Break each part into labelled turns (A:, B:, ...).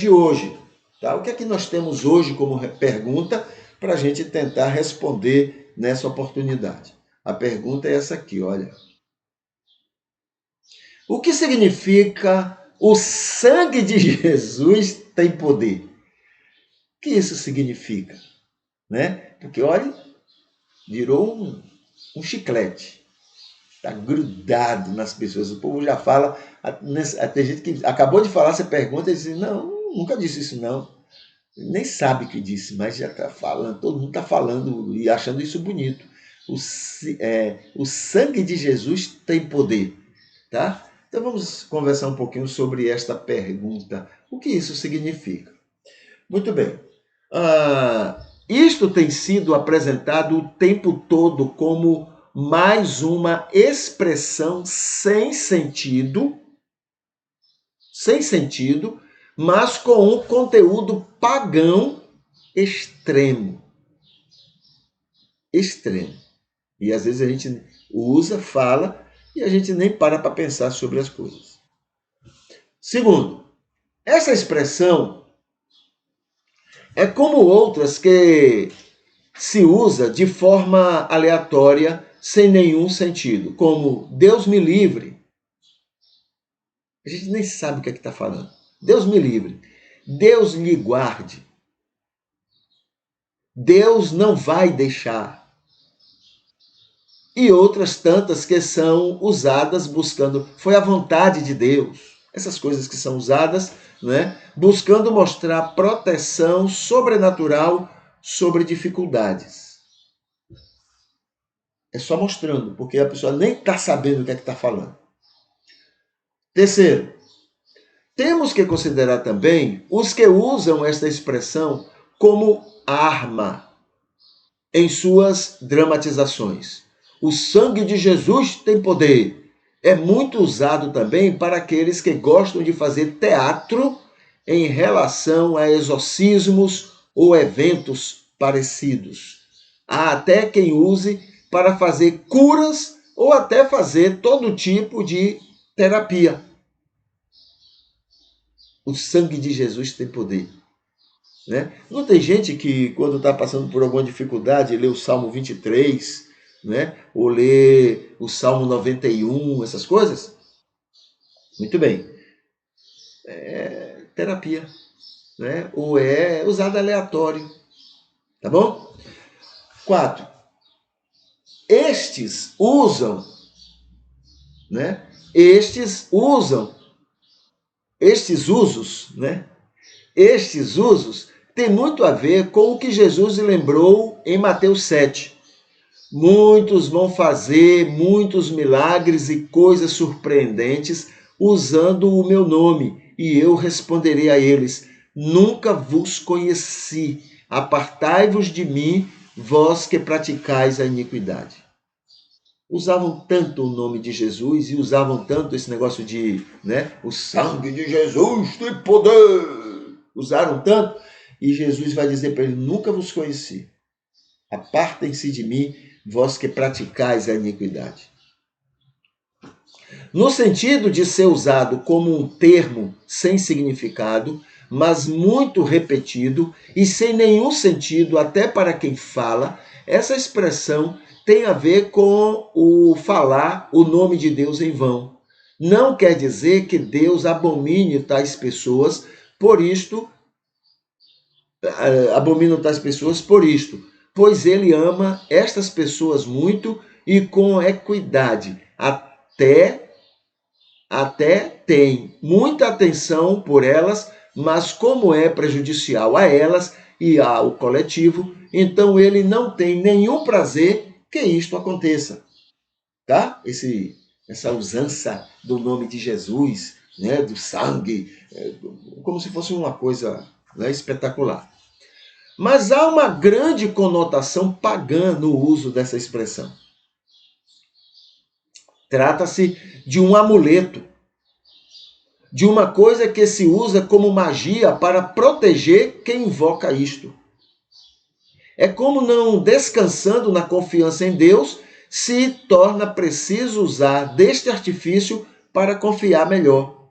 A: de hoje. Tá? O que é que nós temos hoje como pergunta para a gente tentar responder nessa oportunidade? A pergunta é essa aqui, olha. O que significa o sangue de Jesus tem poder? O que isso significa? Né? Porque, olha, virou um chiclete. Está grudado nas pessoas. O povo já fala. Tem gente que acabou de falar, você pergunta e diz: não, nunca disse isso, não. Nem sabe o que disse, mas já está falando. Todo mundo está falando e achando isso bonito. O sangue de Jesus tem poder. Tá? Então vamos conversar um pouquinho sobre esta pergunta. O que isso significa? Muito bem. Isto tem sido apresentado o tempo todo como mais uma expressão sem sentido, mas com um conteúdo pagão extremo. Extremo. E às vezes a gente usa, fala, e a gente nem para pensar sobre as coisas. Segundo, essa expressão é como outras que se usa de forma aleatória, sem nenhum sentido, como Deus me livre. A gente nem sabe o que é que está falando. Deus me livre. Deus lhe guarde. Deus não vai deixar. E outras tantas que são usadas buscando, foi a vontade de Deus. Essas coisas que são usadas, né, buscando mostrar proteção sobrenatural sobre dificuldades. É só mostrando, porque a pessoa nem está sabendo o que é que está falando. Terceiro, temos que considerar também os que usam esta expressão como arma em suas dramatizações. O sangue de Jesus tem poder. É muito usado também para aqueles que gostam de fazer teatro em relação a exorcismos ou eventos parecidos. Há até quem use para fazer curas ou até fazer todo tipo de terapia. O sangue de Jesus tem poder. Né? Não tem gente que, quando está passando por alguma dificuldade, lê o Salmo 23, né? Ou lê o Salmo 91, essas coisas? Muito bem. É terapia. Né? Ou é usado aleatório. Tá bom? 4. Estes usam, né? Estes usos, né? Estes usos têm muito a ver com o que Jesus lembrou em Mateus 7. Muitos vão fazer muitos milagres e coisas surpreendentes usando o meu nome, e eu responderei a eles: nunca vos conheci, apartai-vos de mim, vós que praticais a iniquidade. Usavam tanto o nome de Jesus e usavam tanto esse negócio de, né, o sangue de Jesus tem poder. Usaram tanto, e Jesus vai dizer para eles: nunca vos conheci. Apartem-se de mim, vós que praticais a iniquidade. No sentido de ser usado como um termo sem significado, mas muito repetido e sem nenhum sentido até para quem fala, essa expressão tem a ver com o falar o nome de Deus em vão. Não quer dizer que Deus abomine tais pessoas por isto, pois ele ama estas pessoas muito e com equidade, até tem muita atenção por elas, mas como é prejudicial a elas e ao coletivo, então ele não tem nenhum prazer que isto aconteça. Tá? Essa usança do nome de Jesus, né, do sangue, como se fosse uma coisa, né, espetacular. Mas há uma grande conotação pagã no uso dessa expressão. Trata-se de um amuleto, de uma coisa que se usa como magia para proteger quem invoca isto. É como não descansando na confiança em Deus, se torna preciso usar deste artifício para confiar melhor.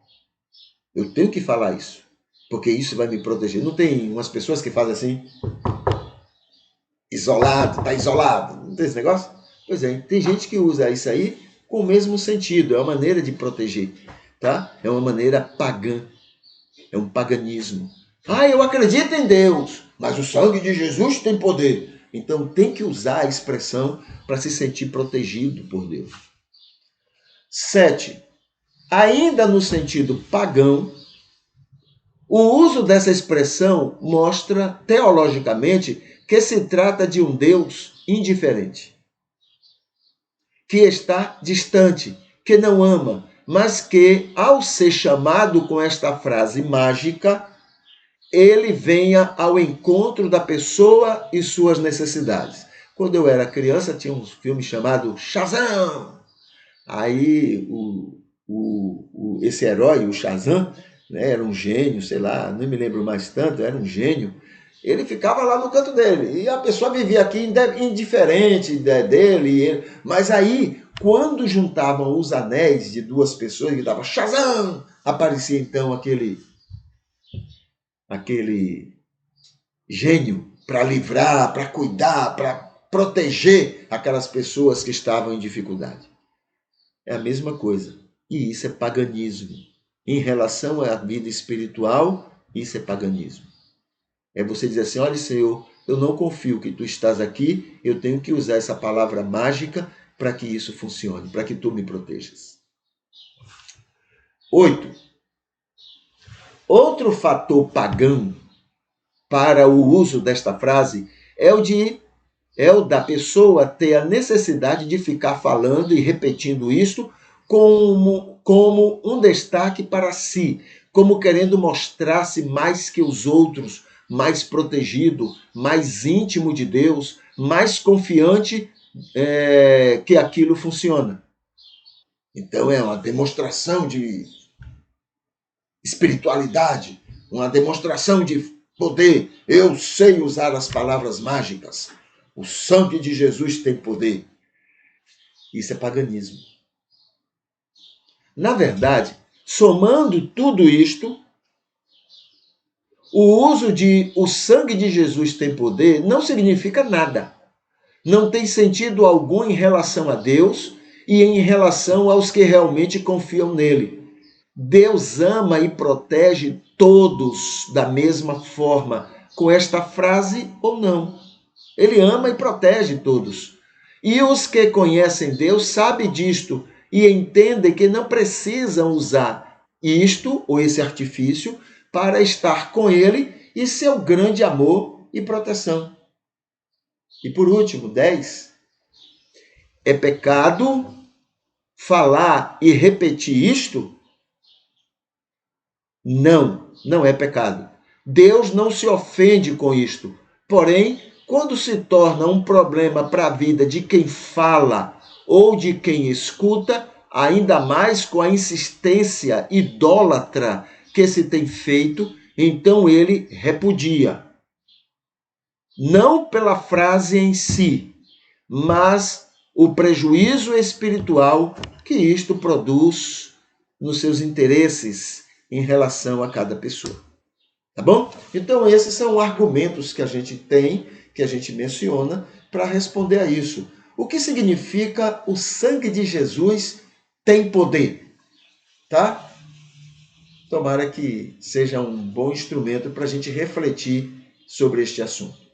A: Eu tenho que falar isso. porque isso vai me proteger. Não tem umas pessoas que fazem assim, isolado, tá isolado, não tem esse negócio? Pois é, tem gente que usa isso aí com o mesmo sentido, é uma maneira de proteger, tá? É uma maneira pagã, é um paganismo. Ah, eu acredito em Deus, mas o sangue de Jesus tem poder. Então tem que usar a expressão para se sentir protegido por Deus. 7. Ainda no sentido pagão, o uso dessa expressão mostra teologicamente que se trata de um Deus indiferente, que está distante, que não ama, mas que, ao ser chamado com esta frase mágica, ele venha ao encontro da pessoa e suas necessidades. Quando eu era criança, tinha um filme chamado Shazam. Aí esse herói, o Shazam, né, era um gênio, sei lá, não me lembro mais tanto, era um gênio. Ele ficava lá no canto dele. E a pessoa vivia aqui indiferente dele. Mas aí, quando juntavam os anéis de duas pessoas, que dava Shazam! Aparecia então aquele gênio para livrar, para cuidar, para proteger aquelas pessoas que estavam em dificuldade. É a mesma coisa. E isso é paganismo. Em relação à vida espiritual, isso é paganismo. É você dizer assim: olha, Senhor, eu não confio que tu estás aqui, eu tenho que usar essa palavra mágica para que isso funcione, para que tu me protejas. 8. Outro fator pagão para o uso desta frase é o da pessoa ter a necessidade de ficar falando e repetindo isto como um destaque para si, como querendo mostrar-se mais que os outros, mais protegido, mais íntimo de Deus, mais confiante que aquilo funciona. Então é uma demonstração de espiritualidade, uma demonstração de poder. Eu sei usar as palavras mágicas. O sangue de Jesus tem poder. Isso é paganismo. Na verdade, somando tudo isto, o uso de o sangue de Jesus tem poder não significa nada. Não tem sentido algum em relação a Deus e em relação aos que realmente confiam nele. Deus ama e protege todos da mesma forma, com esta frase ou não. Ele ama e protege todos. E os que conhecem Deus sabem disto e entendem que não precisam usar isto ou esse artifício para estar com Ele e seu grande amor e proteção. E por último, 10. É pecado falar e repetir isto? Não, não é pecado. Deus não se ofende com isto. Porém, quando se torna um problema para a vida de quem fala ou de quem escuta, ainda mais com a insistência idólatra que se tem feito, então ele repudia. Não pela frase em si, mas o prejuízo espiritual que isto produz nos seus interesses em relação a cada pessoa. Tá bom? Então, esses são argumentos que a gente tem, que a gente menciona, para responder a isso. O que significa o sangue de Jesus tem poder? Tá? Tomara que seja um bom instrumento para a gente refletir sobre este assunto.